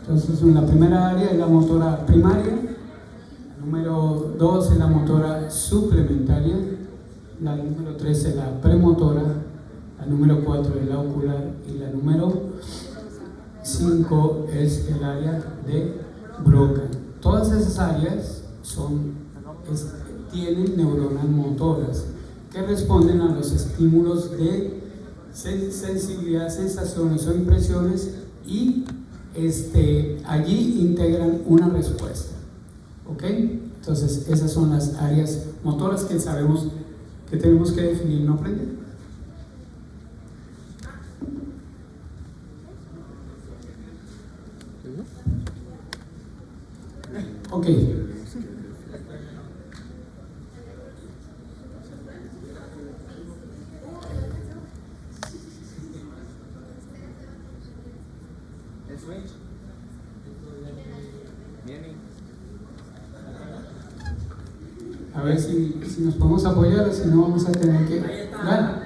Entonces, la primera área es la motora primaria, la número 2 es la motora suplementaria, la número 3 es la premotora, la número 4 es la ocular y la número 5 es el área de Broca. Todas esas áreas tienen neuronas motoras que responden a los estímulos de sensibilidad, sensaciones o impresiones y allí integran una respuesta. ¿Ok? Entonces esas son las áreas motoras que sabemos que tenemos que definir, ¿no aprende? Ok. A ver si nos podemos apoyar, si no vamos a tener que... ¿Verdad?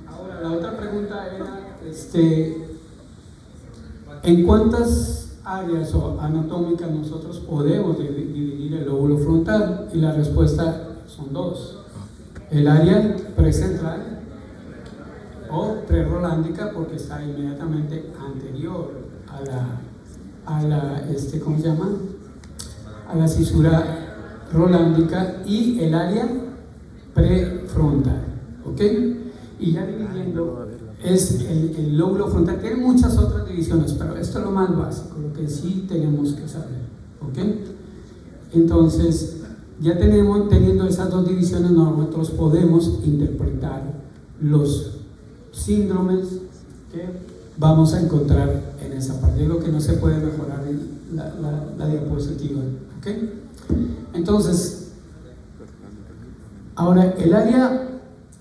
Ahora, la otra pregunta era, ¿en cuántas áreas anatómicas nosotros podemos dividir el lóbulo frontal? Y la respuesta son dos. El área precentral o prerolándica, porque está inmediatamente anterior a la ¿cómo se llama? A la cisura rolándica, y el área prefrontal, ¿ok? Y ya dividiendo, es el lóbulo frontal. Tiene muchas otras divisiones, pero esto es lo más básico, lo que sí tenemos que saber, ¿ok? Entonces, ya teniendo esas dos divisiones, nosotros podemos interpretar los síndromes que vamos a encontrar en esa parte. Es lo que no se puede mejorar en la diapositiva, ¿ok? Entonces, ahora el área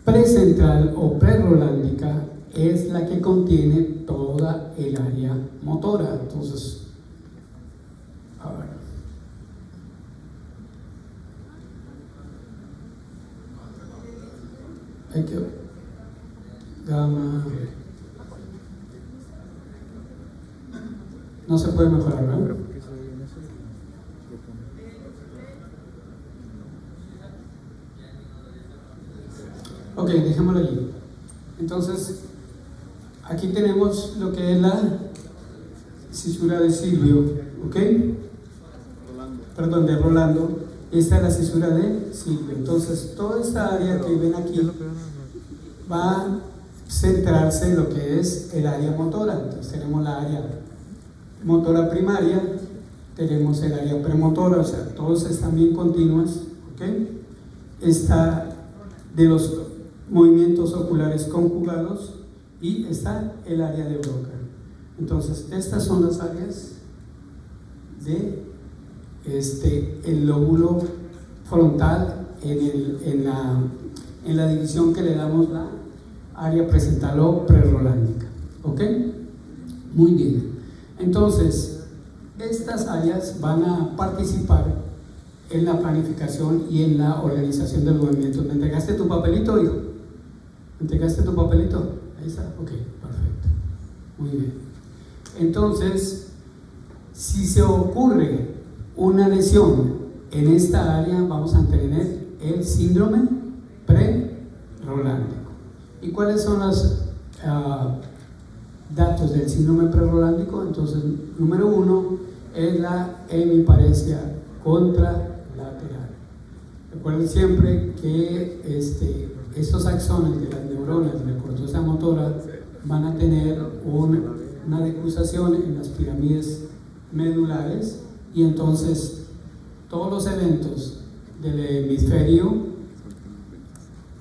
precentral o prerolándica es la que contiene toda el área motora. Entonces, a ver. Hay que gamma. No se puede mejorar, ¿verdad? Ok, dejémoslo allí. Entonces, aquí tenemos lo que es la cisura de Silvio, ¿ok? Perdón, de Rolando. Esta es la cisura de Silvio. Entonces, toda esta área que ven aquí va a centrarse en lo que es el área motora. Entonces, tenemos la área motora primaria, tenemos el área premotora, o sea, todos están bien continuas, ¿ok? Está de los movimientos oculares conjugados y está el área de Broca. Entonces, estas son las áreas de el lóbulo frontal en la división que le damos la área precentral o prerolándica. ¿Ok? Muy bien. Entonces, estas áreas van a participar en la planificación y en la organización del movimiento. ¿Me entregaste tu papelito, hijo? ¿Me entregaste tu papelito? Ahí está. Ok, perfecto. Muy bien. Entonces, si se ocurre una lesión en esta área, vamos a tener el síndrome prerolándico. ¿Y cuáles son los datos del síndrome prerolándico? Entonces, número 1 es la hemiparesia contralateral. Recuerden siempre que estos axones de las neuronas de la corteza motora van a tener una decruzación en las pirámides medulares, y entonces todos los eventos del hemisferio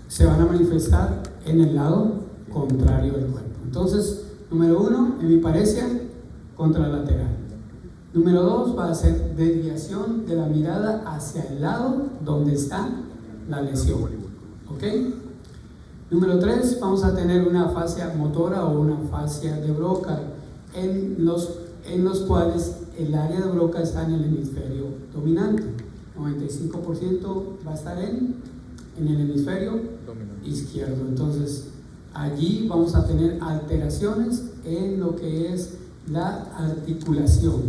se van a manifestar en el lado contrario del cuerpo. Entonces, número 1, hemiparesia contralateral. Número 2 va a ser desviación de la mirada hacia el lado donde está la lesión. ¿Ok? Número 3, vamos a tener una fascia motora o una fascia de Broca en los cuales el área de Broca está en el hemisferio dominante. 95% va a estar en el hemisferio izquierdo. Entonces, allí vamos a tener alteraciones en lo que es la articulación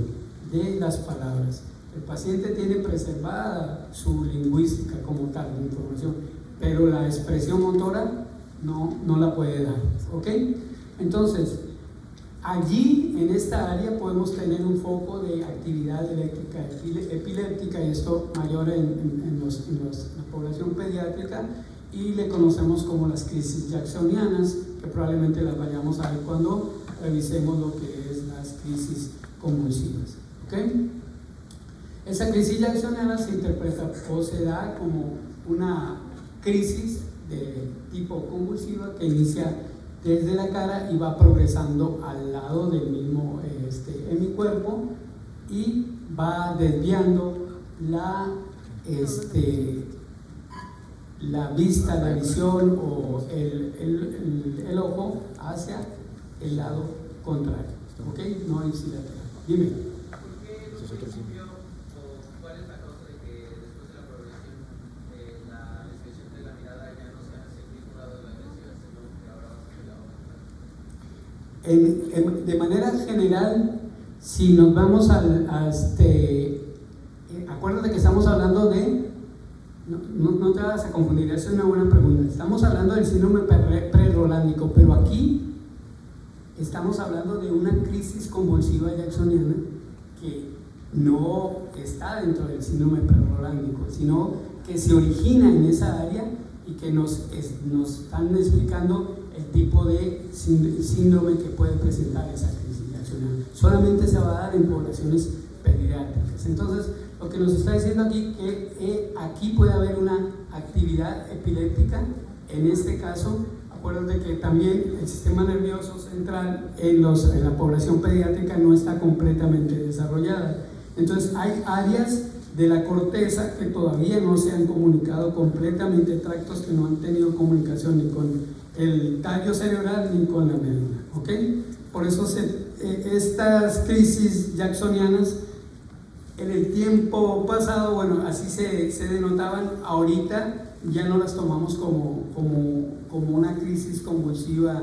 de las palabras. El paciente tiene preservada su lingüística como tal, la información, pero la expresión motora no la puede dar, ¿ok? Entonces, allí en esta área podemos tener un foco de actividad eléctrica epiléptica, y esto mayor en la población pediátrica, y le conocemos como las crisis jacksonianas, que probablemente las vayamos a ver cuando revisemos lo que es las crisis convulsivas, ¿ok? Esa crisis jacksoniana se interpreta o se da como una crisis de tipo convulsiva que inicia desde la cara y va progresando al lado del mismo hemicuerpo y va desviando la vista, la visión o el ojo hacia el lado contrario, ¿ok? No ipsilateral. Dime. ¿Cuál es la causa de que después de la progresión la desviación de la mirada ya no sea hacia el mismo lado de la agresión, sino que ahora va hacia el lado contrario? De manera general, si nos vamos acuérdate que estamos hablando de, no te vas a confundir, esa es una buena pregunta. Estamos hablando del síndrome prerolándico, pero aquí estamos hablando de una crisis convulsiva jacksoniana que no está dentro del síndrome prerolándico, sino que se origina en esa área y que nos están explicando el tipo de síndrome que puede presentar esa crisis jacksoniana. Solamente se va a dar en poblaciones pediátricas. Entonces, lo que nos está diciendo aquí que aquí puede haber una actividad epiléptica. En este caso, acuérdate que también el sistema nervioso central en la población pediátrica no está completamente desarrollada. Entonces, hay áreas de la corteza que todavía no se han comunicado completamente, tractos que no han tenido comunicación ni con el tallo cerebral ni con la médula, ¿ok? Por eso estas crisis jacksonianas en el tiempo pasado, bueno, así se denotaban. Ahorita ya no las tomamos como una crisis convulsiva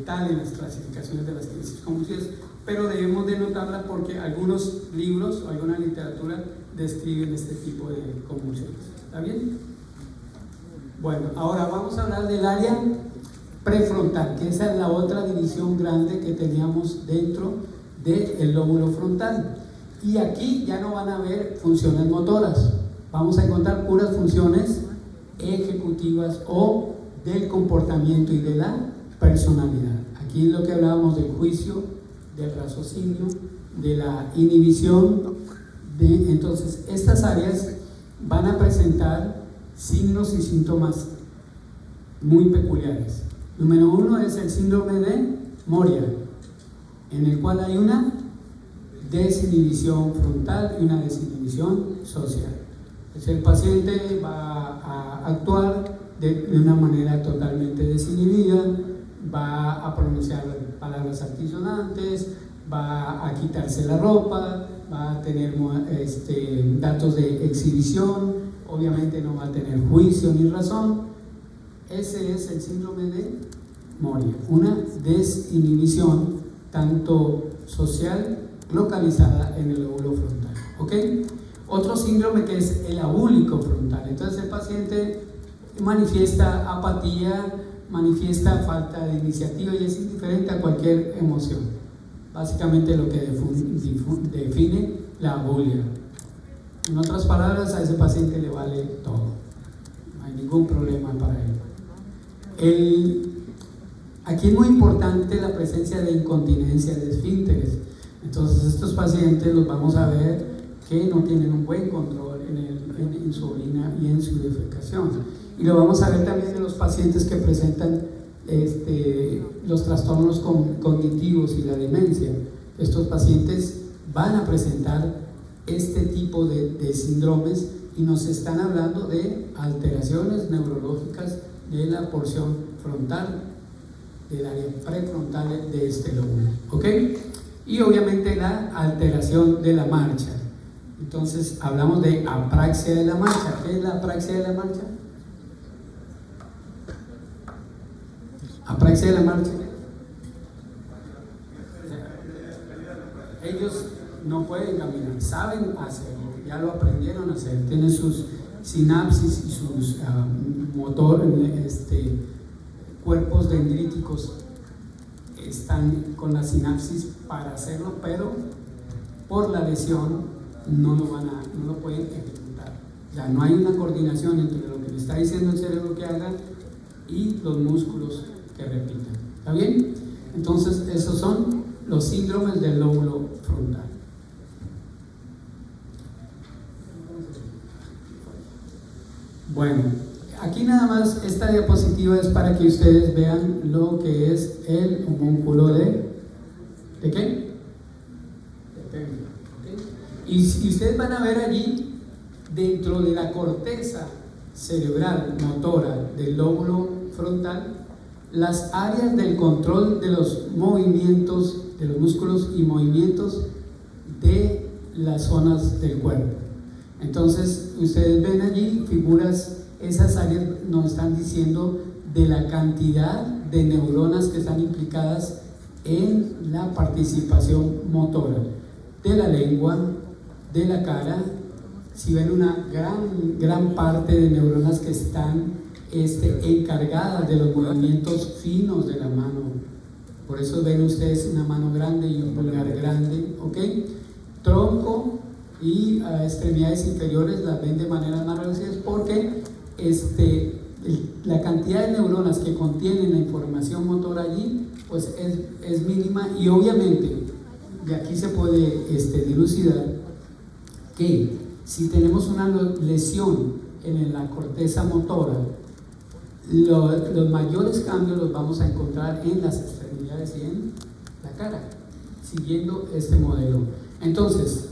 tal en las clasificaciones de las crisis convulsivas, pero debemos denotarla porque algunos libros o alguna literatura describen este tipo de convulsiones. ¿Está bien? Bueno, ahora vamos a hablar del área prefrontal, que esa es la otra división grande que teníamos dentro del lóbulo frontal. Y aquí ya no van a haber funciones motoras, vamos a encontrar puras funciones ejecutivas o del comportamiento y de la personalidad. Aquí es lo que hablábamos del juicio, del raciocinio, de la inhibición. Entonces, estas áreas van a presentar signos y síntomas muy peculiares. Número 1 es el síndrome de Moria, en el cual hay una desinhibición frontal y una desinhibición social. Entonces, el paciente va a actuar de una manera totalmente desinhibida, va a pronunciar palabras altisonantes, va a quitarse la ropa, va a tener datos de exhibición, obviamente no va a tener juicio ni razón. Ese es el síndrome de Moria, una desinhibición tanto social localizada en el lóbulo frontal, ¿ok? Otro síndrome que es el abúlico frontal. Entonces el paciente manifiesta apatía, manifiesta falta de iniciativa y es indiferente a cualquier emoción. Básicamente lo que define la abulia. En otras palabras, a ese paciente le vale todo, no hay ningún problema para él. Aquí es muy importante la presencia de incontinencia de esfínteres. Entonces estos pacientes los vamos a ver que no tienen un buen control en su orina y en su defecación. Y lo vamos a ver también en los pacientes que presentan los trastornos cognitivos y la demencia. Estos pacientes van a presentar este tipo de síndromes y nos están hablando de alteraciones neurológicas de la porción frontal, del área prefrontal de este lóbulo, ¿ok? Y obviamente la alteración de la marcha. Entonces hablamos de apraxia de la marcha. ¿Qué es la apraxia de la marcha? Apraxia de la marcha. Ellos no pueden caminar, saben hacerlo, ya lo aprendieron a hacer, tienen sus sinapsis y sus cuerpos dendríticos están con la sinapsis para hacerlo, pero por la lesión no lo pueden ejecutar. Ya no hay una coordinación entre lo que le está diciendo el cerebro que haga y los músculos que repitan. ¿Está bien? Entonces esos son los síndromes del lóbulo frontal. Bueno, aquí nada más esta diapositiva es para que ustedes vean lo que es el homúnculo ¿de qué? De Pemberley. ¿Okay? Y ustedes van a ver allí, dentro de la corteza cerebral motora del lóbulo frontal, las áreas del control de los movimientos, de los músculos y movimientos de las zonas del cuerpo. Entonces, ustedes ven allí figuras, esas áreas nos están diciendo de la cantidad de neuronas que están implicadas en la participación motora de la lengua, de la cara. Si ven una gran parte de neuronas que están encargadas de los movimientos finos de la mano. Por eso ven ustedes una mano grande y un pulgar grande, ¿ok? Tronco y extremidades inferiores las ven de manera más reducidas porque la cantidad de neuronas que contienen la información motora allí pues es mínima, y obviamente de aquí se puede dilucidar que si tenemos una lesión en la corteza motora, los mayores cambios los vamos a encontrar en las extremidades y en la cara, siguiendo este modelo. Entonces,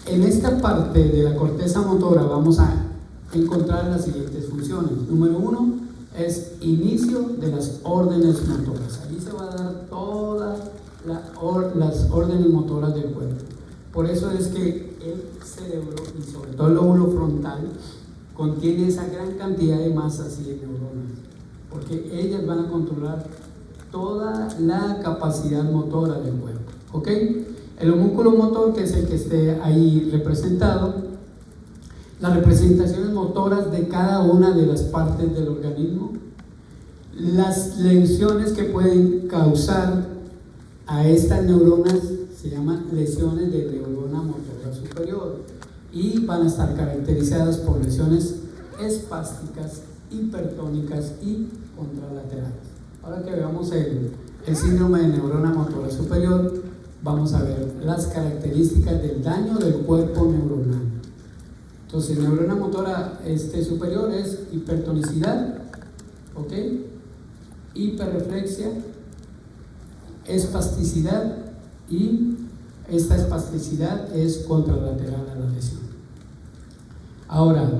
en esta parte de la corteza motora vamos a encontrar las siguientes funciones. Número 1 es inicio de las órdenes motoras. Allí se va a dar todas las órdenes motoras del cuerpo. Por eso es que el cerebro, y sobre todo el lóbulo frontal, contiene esa gran cantidad de masas y de neuronas, porque ellas van a controlar toda la capacidad motora del cuerpo. ¿Ok? El homúnculo motor, que es el que esté ahí representado, las representaciones motoras de cada una de las partes del organismo, las lesiones que pueden causar a estas neuronas se llaman lesiones de neurona motora superior, y van a estar caracterizadas por lesiones espásticas, hipertónicas y contralaterales. Ahora que veamos el síndrome de neurona motora superior, vamos a ver las características del daño del cuerpo neuronal. Entonces, neurona motora superior es hipertonicidad, ¿ok? Hiperreflexia, espasticidad, y esta espasticidad es contralateral a la lesión. Ahora,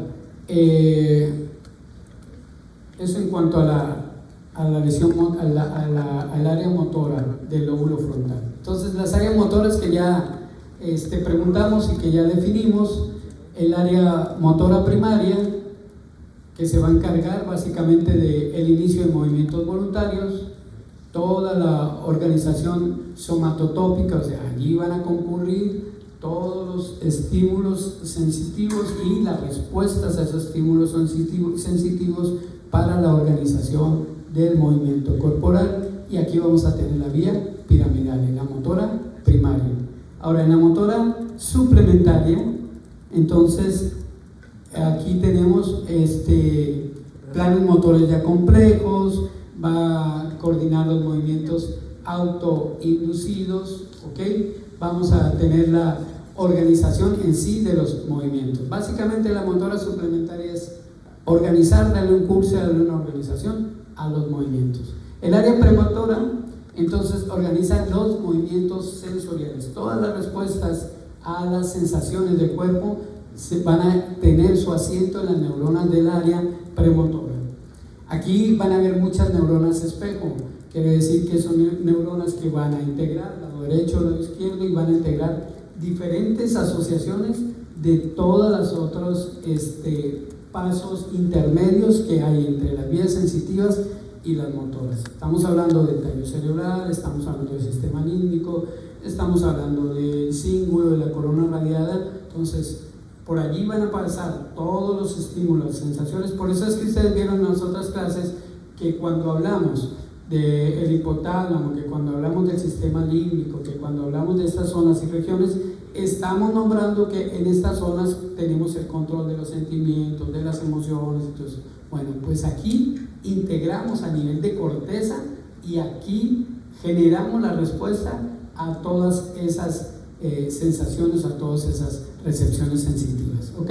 eso en cuanto a la lesión, al área motora del lóbulo frontal. Entonces, las áreas motoras que ya preguntamos y que ya definimos: el área motora primaria, que se va a encargar básicamente del inicio de movimientos voluntarios, toda la organización somatotópica, o sea, allí van a concurrir todos los estímulos sensitivos y las respuestas a esos estímulos sensitivos para la organización del movimiento corporal, y aquí vamos a tener la vía piramidal en la motora primaria. Ahora, en la motora suplementaria, entonces aquí tenemos planes motores ya complejos, va a coordinar los movimientos autoinducidos, ¿ok? Vamos a tener la organización en sí de los movimientos. Básicamente la motora suplementaria es organizar, darle un curso, darle una organización a los movimientos. El área premotora, entonces, organiza los movimientos sensoriales. Todas las respuestas a las sensaciones del cuerpo van a tener su asiento en las neuronas del área premotora. Aquí van a haber muchas neuronas espejo, quiere decir que son neuronas que van a integrar lado derecho o lado izquierdo, y van a integrar diferentes asociaciones de todos los otros pasos intermedios que hay entre las vías sensitivas y las motoras. Estamos hablando del tallo cerebral, estamos hablando del sistema límbico, estamos hablando del cíngulo, de la corona radiada. Entonces, por allí van a pasar todos los estímulos, sensaciones. Por eso es que ustedes vieron en las otras clases que cuando hablamos del hipotálamo, que cuando hablamos del sistema límbico, que cuando hablamos de estas zonas y regiones, estamos nombrando que en estas zonas tenemos el control de los sentimientos, de las emociones. Entonces, bueno, pues aquí integramos a nivel de corteza y aquí generamos la respuesta a todas esas sensaciones, a todas esas recepciones sensitivas, ¿ok?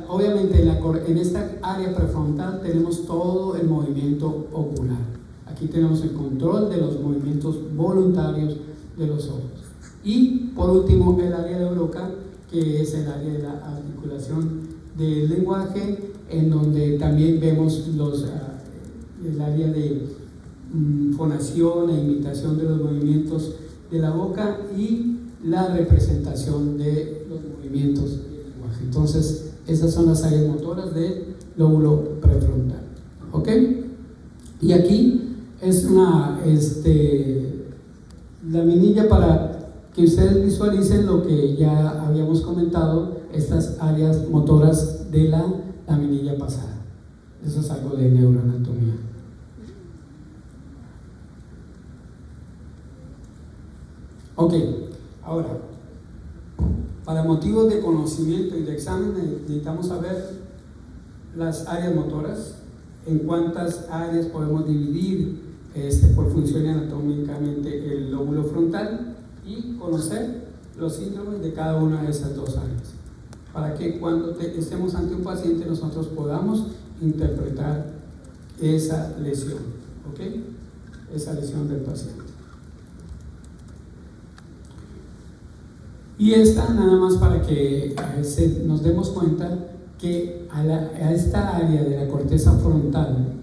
Obviamente en esta área prefrontal tenemos todo el movimiento ocular. Aquí tenemos el control de los movimientos voluntarios de los ojos. Y por último, el área de Broca, que es el área de la articulación del lenguaje, en donde también vemos el área de fonación e imitación de los movimientos de la boca y la representación de los movimientos del lenguaje. Entonces, esas son las áreas motoras del lóbulo prefrontal, ¿ok? Y aquí es una laminilla para que ustedes visualicen lo que ya habíamos comentado, estas áreas motoras de la laminilla pasada. Eso es algo de neuroanatomía. Ok, ahora, para motivos de conocimiento y de examen necesitamos saber las áreas motoras, en cuántas áreas podemos dividir por función anatómicamente el lóbulo frontal y conocer los síntomas de cada una de esas dos áreas, para que cuando estemos ante un paciente nosotros podamos interpretar esa lesión, ¿ok? Esa lesión del paciente. Y esta nada más para que nos demos cuenta que a esta área de la corteza frontal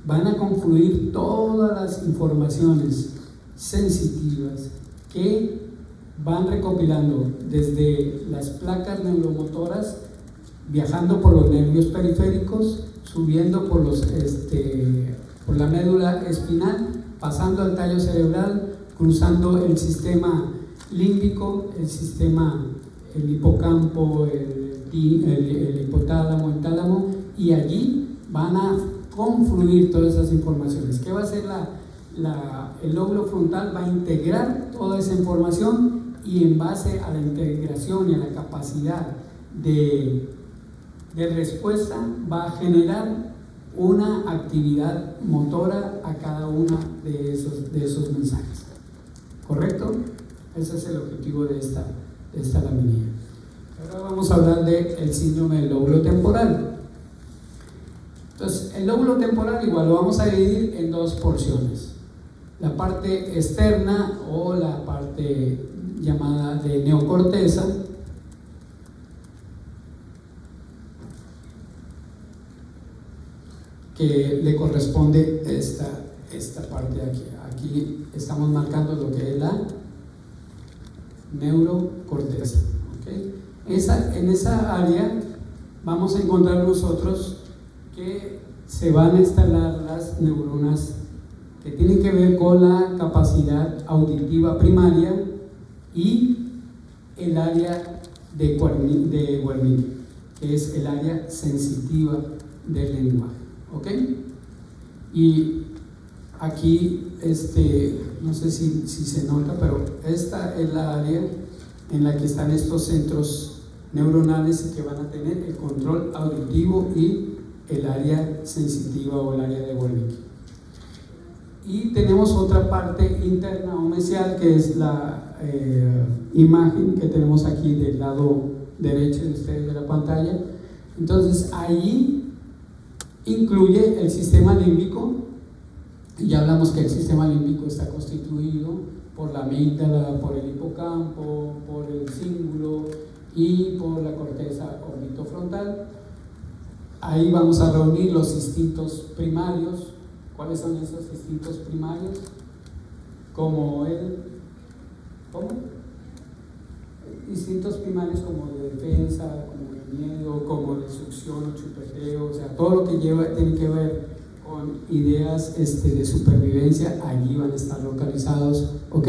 van a confluir todas las informaciones sensitivas que van recopilando desde las placas neuromotoras, viajando por los nervios periféricos, subiendo por la médula espinal, pasando al tallo cerebral, cruzando el sistema límbico, el hipocampo, el hipotálamo, el tálamo, y allí van a confluir todas esas informaciones. ¿Qué va a hacer el lóbulo frontal? Va a integrar toda esa información y en base a la integración y a la capacidad de respuesta va a generar una actividad motora a cada uno de esos mensajes. ¿Correcto? Ese es el objetivo de esta laminilla. Ahora vamos a hablar del síndrome del lóbulo temporal. Entonces, el lóbulo temporal igual lo vamos a dividir en dos porciones. La parte externa o la parte llamada de neocorteza, que le corresponde esta parte de aquí. Aquí estamos marcando lo que es la neurocorteza, ¿okay? En esa área vamos a encontrar nosotros que se van a instalar las neuronas que tienen que ver con la capacidad auditiva primaria y el área de Wernicke, que es el área sensitiva del lenguaje, ¿ok? Y aquí, no sé si se nota, pero esta es la área en la que están estos centros neuronales que van a tener el control auditivo y el área sensitiva o el área de Wernicke. Y tenemos otra parte interna o mesial, que es la imagen que tenemos aquí del lado derecho de ustedes de la pantalla. Entonces ahí incluye el sistema límbico. Ya hablamos que el sistema límbico está constituido por la amígdala, por el hipocampo, por el cíngulo y por la corteza orbitofrontal. Ahí vamos a reunir los instintos primarios. ¿Cuáles son esos instintos primarios? Como instintos primarios como de defensa, como de miedo, como de succión o chupeteo, o sea, todo lo que tiene que ver con ideas de supervivencia, allí van a estar localizados, ¿ok?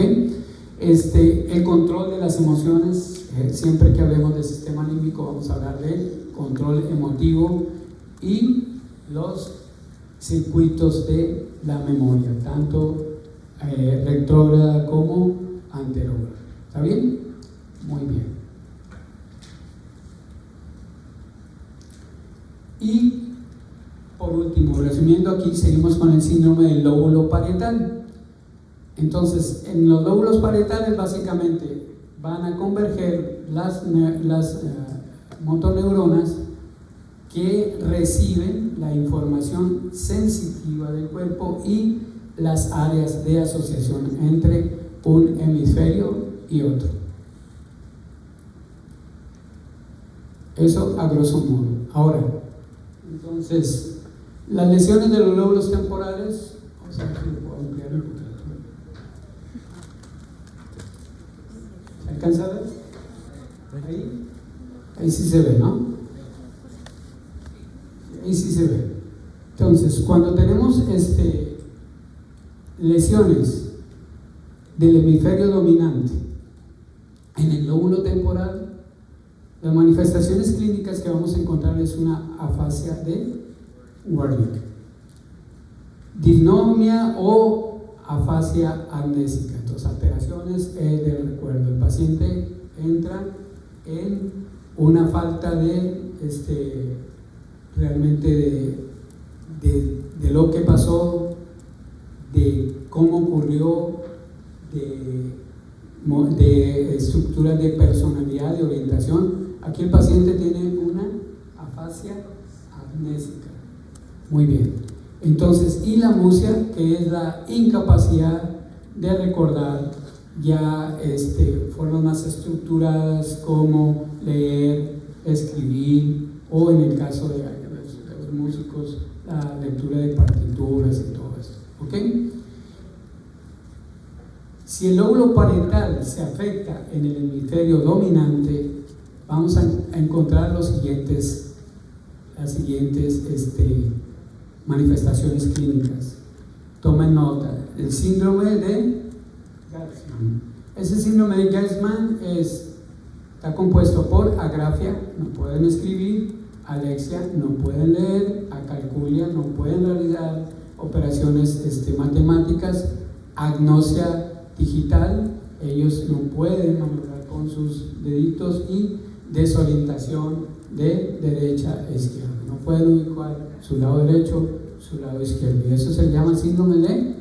El control de las emociones, siempre que hablemos del sistema límbico vamos a hablar del control emotivo y los circuitos de la memoria, tanto retrógrada como anterógrada. ¿Está bien? Muy bien. Y por último, resumiendo aquí, seguimos con el síndrome del lóbulo parietal. Entonces, en los lóbulos parietales básicamente van a converger las motoneuronas que reciben la información sensitiva del cuerpo y las áreas de asociación entre un hemisferio y otro. Eso a grosso modo. Ahora, entonces, las lesiones de los lóbulos temporales, vamos a ver si lo puedo ampliar un poquito. ¿Se alcanza a ver? Ahí sí se ve, ¿no? Ahí sí se ve. Entonces, cuando tenemos lesiones del hemisferio dominante en el lóbulo temporal, las manifestaciones clínicas que vamos a encontrar es una afasia de Wernicke, disnomia o afasia amnésica. Entonces, alteraciones del recuerdo. El paciente entra en una falta de realmente de lo que pasó, de cómo ocurrió, de estructuras de personalidad, de orientación. Aquí el paciente tiene una afasia amnésica. Muy bien. Entonces, y la amusia, que es la incapacidad de recordar ya formas más estructuradas como leer, escribir, o en el caso de los músicos, la lectura de partituras y todo eso. ¿Ok? Si el lóbulo parietal se afecta en el hemisferio dominante, vamos a encontrar las siguientes manifestaciones clínicas. Tomen nota. El síndrome de Gersmann. Ese síndrome de Gersmann está compuesto por agrafia, no pueden escribir, alexia, no pueden leer, acalculia, no pueden realizar operaciones matemáticas, agnosia digital, ellos no pueden maniobrar con sus deditos, y desorientación de derecha a izquierda, no pueden ubicar su lado derecho, su lado izquierdo, y eso se llama síndrome de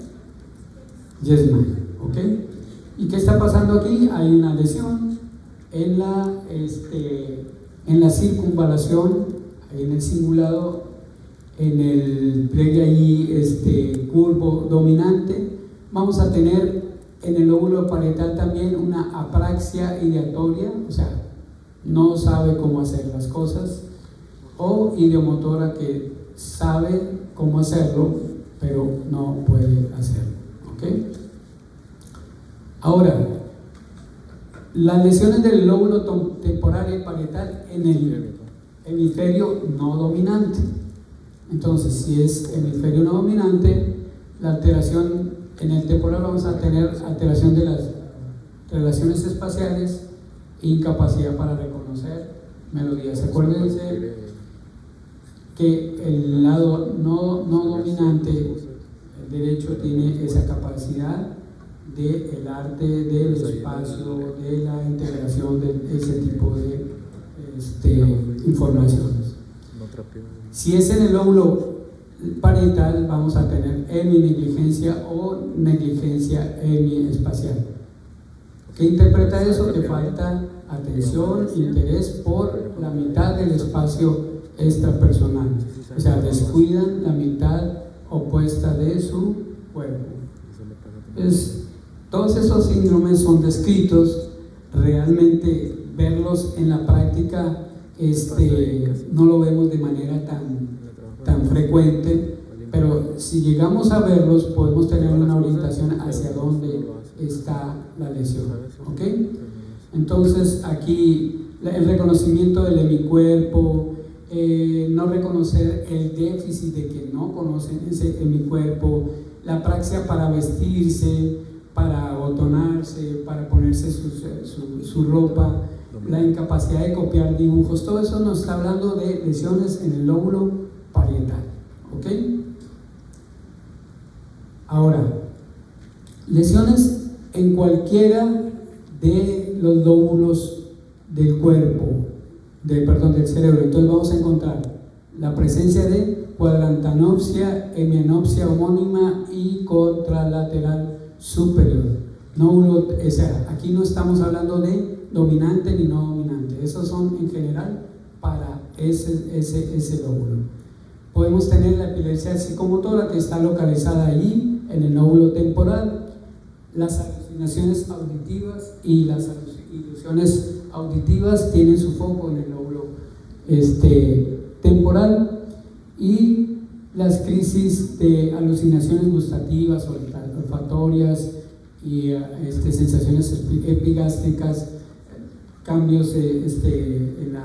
Gersmann. ¿Ok? ¿Y qué está pasando aquí? Hay una lesión en la circunvalación, en el cingulado, en el pliegue ahí curvo dominante. Vamos a tener en el lóbulo parietal también una apraxia ideatoria, o sea, no sabe cómo hacer las cosas, o ideomotora, que sabe cómo hacerlo, pero no puede hacerlo. ¿Ok? Ahora, las lesiones del lóbulo temporal y parietal en el hemisferio no dominante. Entonces, si es hemisferio no dominante, la alteración en el temporal, vamos a tener alteración de las relaciones espaciales, incapacidad para reconocer melodías. Acuérdense que el lado no dominante, el derecho, tiene esa capacidad del arte, del espacio, de la integración de ese tipo de informaciones. Si es en el lóbulo parietal, vamos a tener heminegligencia o negligencia hemiespacial. ¿Qué interpreta eso? Que falta atención, interés por la mitad del espacio extrapersonal, o sea, descuidan la mitad opuesta de su cuerpo. Todos esos síndromes son descritos, realmente verlos en la práctica no lo vemos de manera tan frecuente, pero si llegamos a verlos podemos tener una orientación hacia dónde está la lesión. ¿Ok? Entonces aquí el reconocimiento del hemicuerpo, no reconocer el déficit de que no conocen ese hemicuerpo, la praxia para vestirse, para abotonarse, para ponerse su ropa, la incapacidad de copiar dibujos, todo eso nos está hablando de lesiones en el lóbulo parietal, ¿ok? Ahora, lesiones en cualquiera de los lóbulos del cuerpo, del cerebro. Entonces vamos a encontrar la presencia de cuadrantanopsia, hemianopsia homónima y contralateral superior. Nódulo, o sea, aquí no estamos hablando de dominante ni no dominante, esos son en general para ese lóbulo. Podemos tener la epilepsia psicomotora, que está localizada allí en el lóbulo temporal, las alucinaciones auditivas y las ilusiones auditivas tienen su foco en el lóbulo temporal, y las crisis de alucinaciones gustativas, olfatorias y sensaciones epigástricas, cambios en las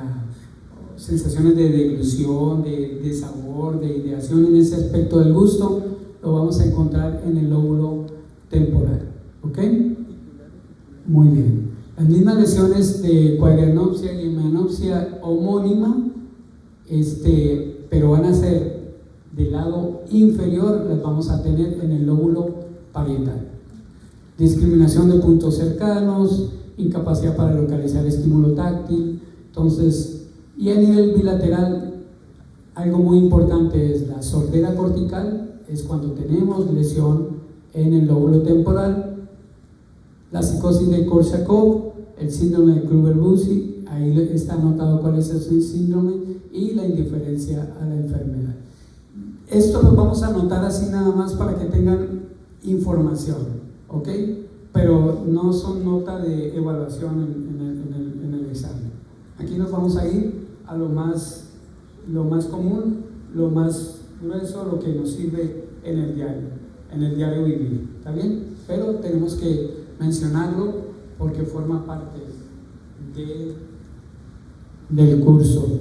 sensaciones de deglución, de sabor, de ideación en ese aspecto del gusto, lo vamos a encontrar en el lóbulo temporal, ¿ok? Muy bien. Las mismas lesiones de cuadranopsia y hemianopsia homónima, pero van a ser del lado inferior, las vamos a tener en el lóbulo parietal. Discriminación de puntos cercanos, incapacidad para localizar estímulo táctil. Entonces, y a nivel bilateral, algo muy importante es la sordera cortical, es cuando tenemos lesión en el lóbulo temporal, la psicosis de Korsakoff, el síndrome de Kluver-Bucy, ahí está anotado cuál es ese síndrome, y la indiferencia a la enfermedad. Esto lo vamos a anotar así nada más para que tengan información, ¿ok? Pero no son nota de evaluación en el examen. Aquí nos vamos a ir a lo más común, lo más grueso, lo que nos sirve en el diario vivir, ¿está bien? Pero tenemos que mencionarlo porque forma parte del curso.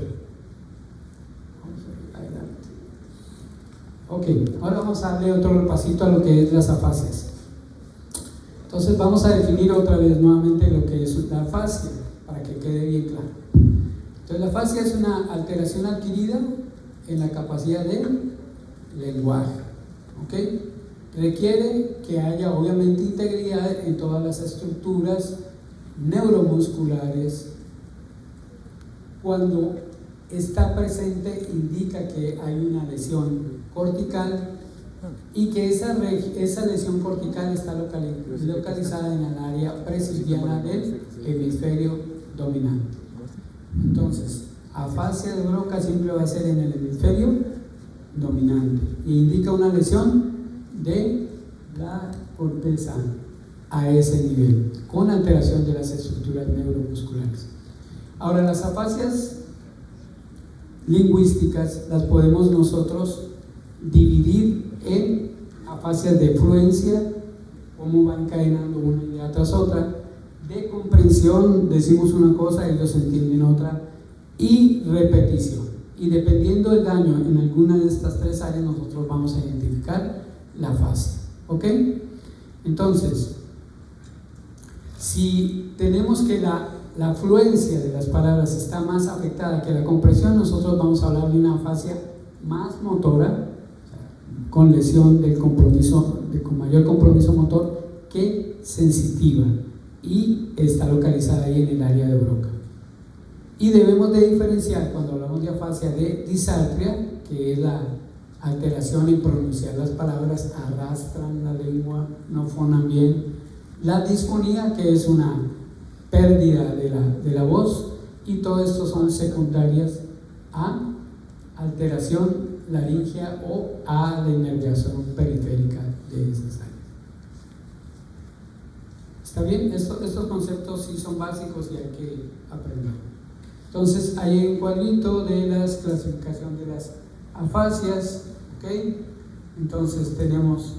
Ok, ahora vamos a darle otro repasito a lo que es las afasias. Entonces vamos a definir otra vez nuevamente lo que es la afasia, para que quede bien claro. Entonces la afasia es una alteración adquirida en la capacidad del lenguaje, ¿ok? Requiere que haya obviamente integridad en todas las estructuras neuromusculares. Cuando está presente indica que hay una lesión cortical y que esa lesión cortical está localizada en el área presiliana del hemisferio dominante. Entonces, afasia de Broca siempre va a ser en el hemisferio dominante e indica una lesión de la corteza a ese nivel, con alteración de las estructuras neuromusculares. Ahora, las afasias lingüísticas las podemos nosotros dividir en afasias de fluencia, cómo va encadenando una idea tras otra, de comprensión, decimos una cosa, ellos entienden otra, y repetición. Y dependiendo del daño en alguna de estas tres áreas, nosotros vamos a identificar la afasia, ¿ok? Entonces, si tenemos que la fluencia de las palabras está más afectada que la comprensión, nosotros vamos a hablar de una afasia más motora, con lesión del compromiso, con mayor compromiso motor que sensitiva, y está localizada ahí en el área de Broca. Y debemos de diferenciar cuando hablamos de afasia de disartria, que es la alteración en pronunciar las palabras, arrastran la lengua, no fonan bien; la disfonía, que es una pérdida de la voz, y todo esto son secundarias a alteración laringea o a la inervación periférica de esas áreas. ¿Está bien? Estos conceptos sí son básicos y hay que aprender. Entonces, hay un cuadrito de la clasificación de las afasias, ¿ok? Entonces tenemos,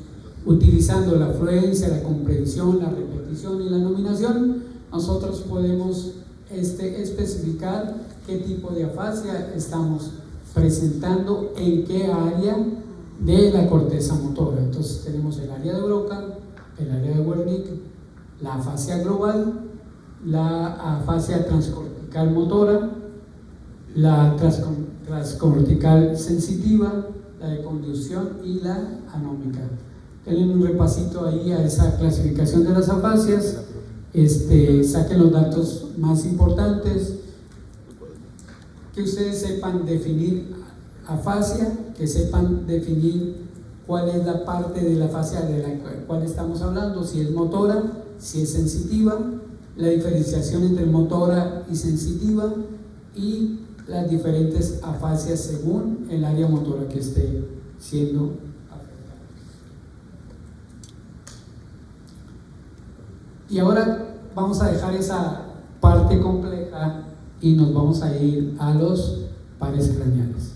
utilizando la fluencia, la comprensión, la repetición y la nominación, nosotros podemos especificar qué tipo de afasia estamos presentando en qué área de la corteza motora. Entonces tenemos el área de Broca, el área de Wernicke, la afasia global, la afasia transcortical motora, la transcortical sensitiva, la de conducción y la anómica. Denle un repasito ahí a esa clasificación de las afasias, saquen los datos más importantes, que ustedes sepan definir afasia, que sepan definir cuál es la parte de la afasia de la cual estamos hablando, si es motora, si es sensitiva, la diferenciación entre motora y sensitiva y las diferentes afasias según el área motora que esté siendo afectada. Y ahora vamos a dejar esa parte compleja y nos vamos a ir a los pares craneales.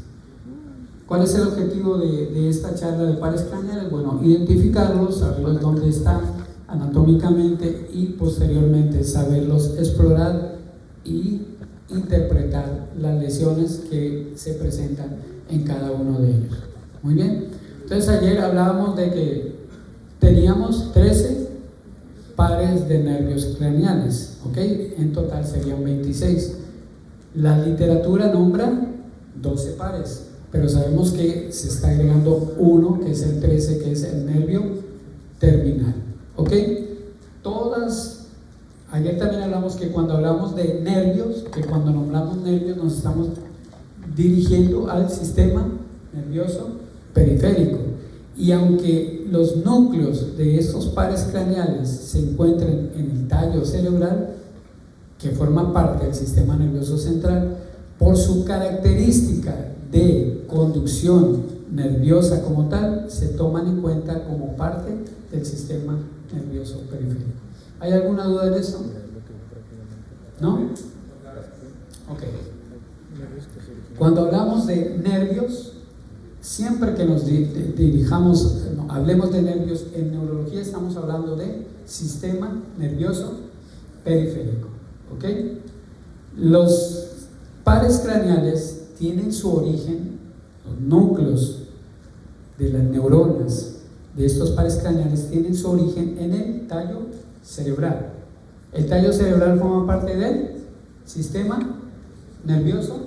¿Cuál es el objetivo de esta charla de pares craneales? Bueno, identificarlos, saberlos dónde están anatómicamente y posteriormente saberlos explorar y interpretar las lesiones que se presentan en cada uno de ellos. Muy bien, entonces ayer hablábamos de que teníamos 13 pares de nervios craneales, ¿ok? En total serían 26. La literatura nombra 12 pares, pero sabemos que se está agregando uno, que es el 13, que es el nervio terminal, ¿ok? Ayer también hablamos que cuando hablamos de nervios, que cuando nombramos nervios nos estamos dirigiendo al sistema nervioso periférico. Y aunque los núcleos de estos pares craneales se encuentren en el tallo cerebral, que forma parte del sistema nervioso central, por su característica de conducción nerviosa como tal, se toman en cuenta como parte del sistema nervioso periférico. ¿Hay alguna duda de eso? ¿No? Ok. Cuando hablamos de nervios, siempre que nos hablemos de nervios en neurología, estamos hablando de sistema nervioso periférico. ¿Ok? Los pares craneales tienen su origen, los núcleos de las neuronas de estos pares craneales tienen su origen en el tallo cerebral. El tallo cerebral forma parte del sistema nervioso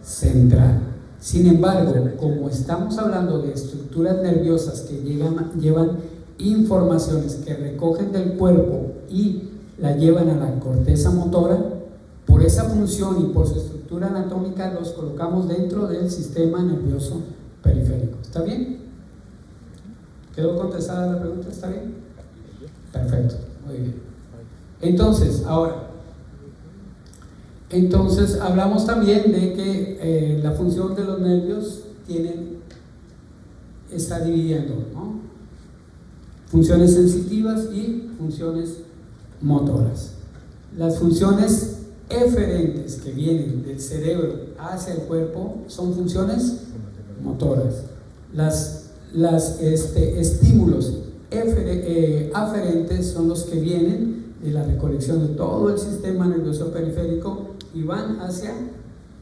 central. Sin embargo, como estamos hablando de estructuras nerviosas que llevan informaciones que recogen del cuerpo y la llevan a la corteza motora, por esa función y por su estructura anatómica los colocamos dentro del sistema nervioso periférico. ¿Está bien? ¿Quedó contestada la pregunta? ¿Está bien? Perfecto, muy bien. Entonces hablamos también de que la función de los nervios está dividiendo, ¿no? Funciones sensitivas y funciones motoras. Las funciones eferentes que vienen del cerebro hacia el cuerpo son funciones motoras. Los estímulos aferentes son los que vienen de la recolección de todo el sistema nervioso periférico y van hacia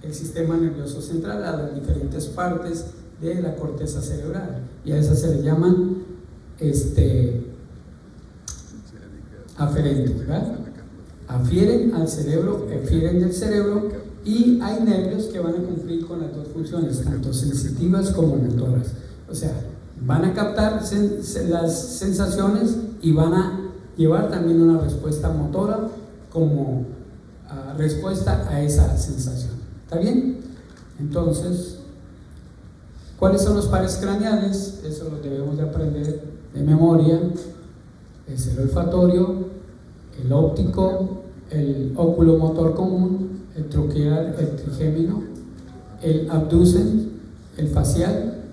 el sistema nervioso central, a las diferentes partes de la corteza cerebral, y a esas se le llaman aferentes, ¿verdad? Afieren al cerebro, efieren del cerebro, y hay nervios que van a cumplir con las dos funciones, tanto sensitivas como motoras. O sea, van a captar las sensaciones y van a llevar también una respuesta motora como respuesta a esa sensación. ¿Está bien? Entonces, ¿cuáles son los pares craneales? Eso lo debemos de aprender de memoria. Es el olfatorio, el óptico, el oculomotor común, el troqueal, el trigémino, el abducen, el facial,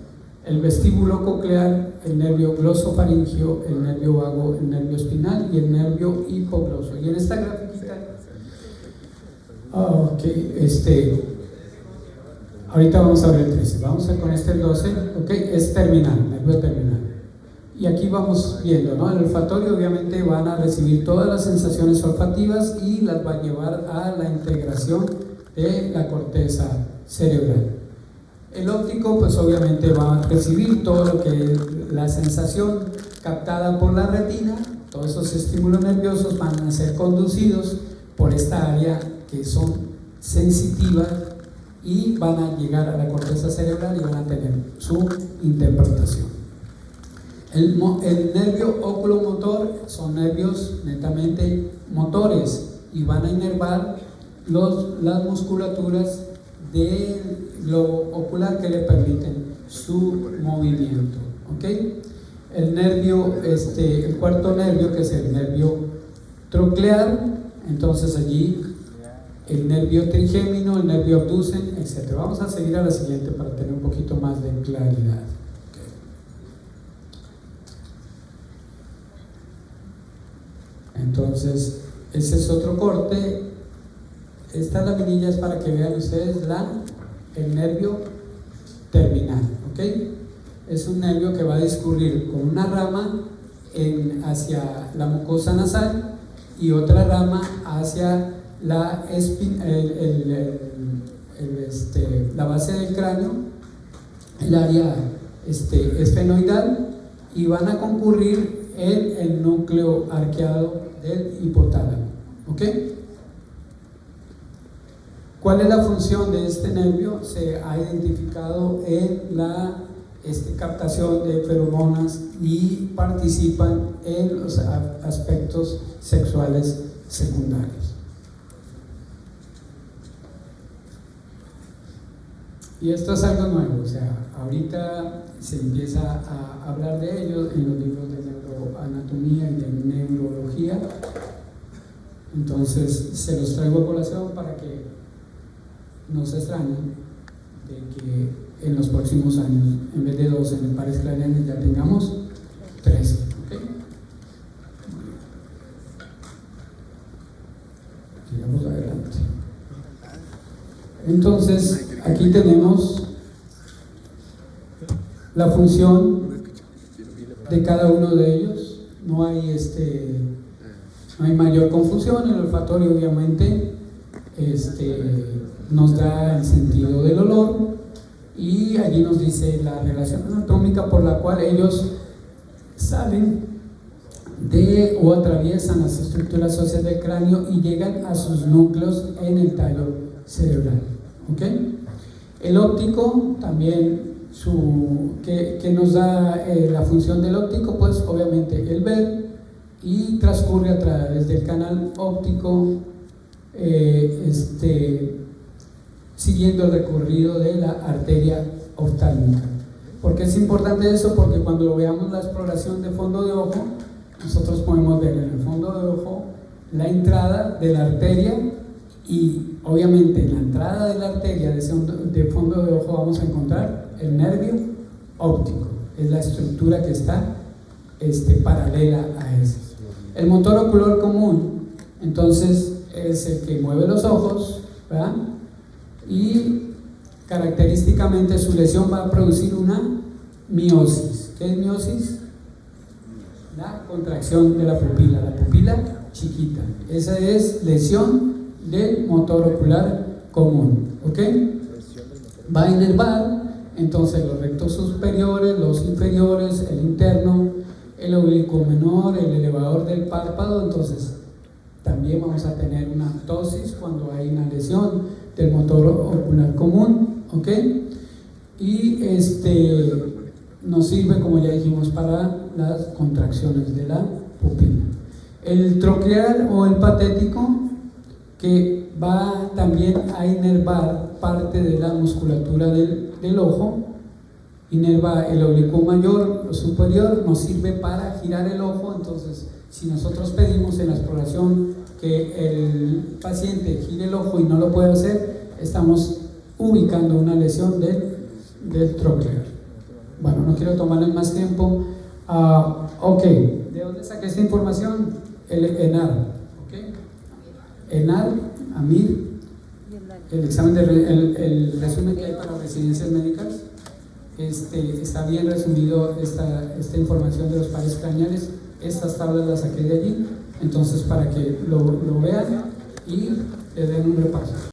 el vestíbulo coclear, el nervio glosofaringio, el nervio vago, el nervio espinal y el nervio hipogloso. Y en esta gráfica, ahorita vamos a ver el 13, vamos a ver con el 12, es terminal, nervio terminal. Y aquí vamos viendo, ¿no? El olfatorio obviamente van a recibir todas las sensaciones olfativas y las va a llevar a la integración de la corteza cerebral. El óptico pues obviamente va a recibir todo lo que es la sensación captada por la retina. Todos esos estímulos nerviosos van a ser conducidos por esta área que son sensitivas y van a llegar a la corteza cerebral y van a tener su interpretación. El nervio oculomotor son nervios netamente motores y van a inervar las musculaturas del globo ocular que le permiten su movimiento. ¿Okay? El nervio, el cuarto nervio, que es el nervio troclear, entonces allí el nervio trigémino, el nervio abducen, etc. Vamos a seguir a la siguiente para tener un poquito más de claridad. Entonces, ese es otro corte. Esta laminilla es para que vean ustedes el nervio terminal, ¿ok? Es un nervio que va a discurrir con una rama hacia la mucosa nasal y otra rama hacia la base del cráneo, el área esfenoidal, y van a concurrir en el núcleo arqueado del hipotálamo. ¿Ok? ¿Cuál es la función de este nervio? Se ha identificado en la captación de feromonas y participan en los aspectos sexuales secundarios. Y esto es algo nuevo, o sea, ahorita se empieza a hablar de ello en los libros de neuroanatomía y de neurología. Entonces se los traigo a colación para que no se extrañen de que en los próximos años, en vez de 12 pares craneales, ya tengamos 13. ¿Okay? Sigamos adelante. Entonces, aquí tenemos la función de cada uno de ellos. No hay mayor confusión. El olfatorio obviamente nos da el sentido del olor, y allí nos dice la relación anatómica por la cual ellos salen o atraviesan las estructuras óseas del cráneo y llegan a sus núcleos en el tallo cerebral. ¿Okay? El óptico también, que nos da la función del óptico, pues obviamente el ver, y transcurre a través del canal óptico, siguiendo el recorrido de la arteria oftálmica. ¿Por qué es importante eso? Porque cuando veamos la exploración de fondo de ojo, nosotros podemos ver en el fondo de ojo la entrada de la arteria, y obviamente en la entrada de la arteria de fondo de ojo vamos a encontrar el nervio óptico. Es la estructura que está paralela a ese. El motor ocular común, entonces, es el que mueve los ojos, ¿verdad? Y característicamente su lesión va a producir una miosis. ¿Qué es miosis? La contracción de la pupila chiquita. Esa es lesión del motor ocular común. ¿Ok? Va a inervar entonces los rectos superiores, los inferiores, el interno, el oblicuo menor, el elevador del párpado. Entonces también vamos a tener una ptosis cuando hay una lesión del motor ocular común. ¿Ok? Y nos sirve, como ya dijimos, para las contracciones de la pupila. El troclear o el patético, que va también a inervar parte de la musculatura del ojo, inerva el oblicuo mayor o superior, nos sirve para girar el ojo. Entonces, si nosotros pedimos en la exploración que el paciente gire el ojo y no lo puede hacer, estamos ubicando una lesión del troclear. Bueno, no quiero tomarles más tiempo. Ok, ¿de dónde saqué esta información? El ENAR. ¿Okay? ENAR, AMIR, el examen el resumen que hay para residencias médicas, está bien resumido esta información de los pares craneales. Estas tablas las saqué de allí, entonces para que lo vean y le den un repaso.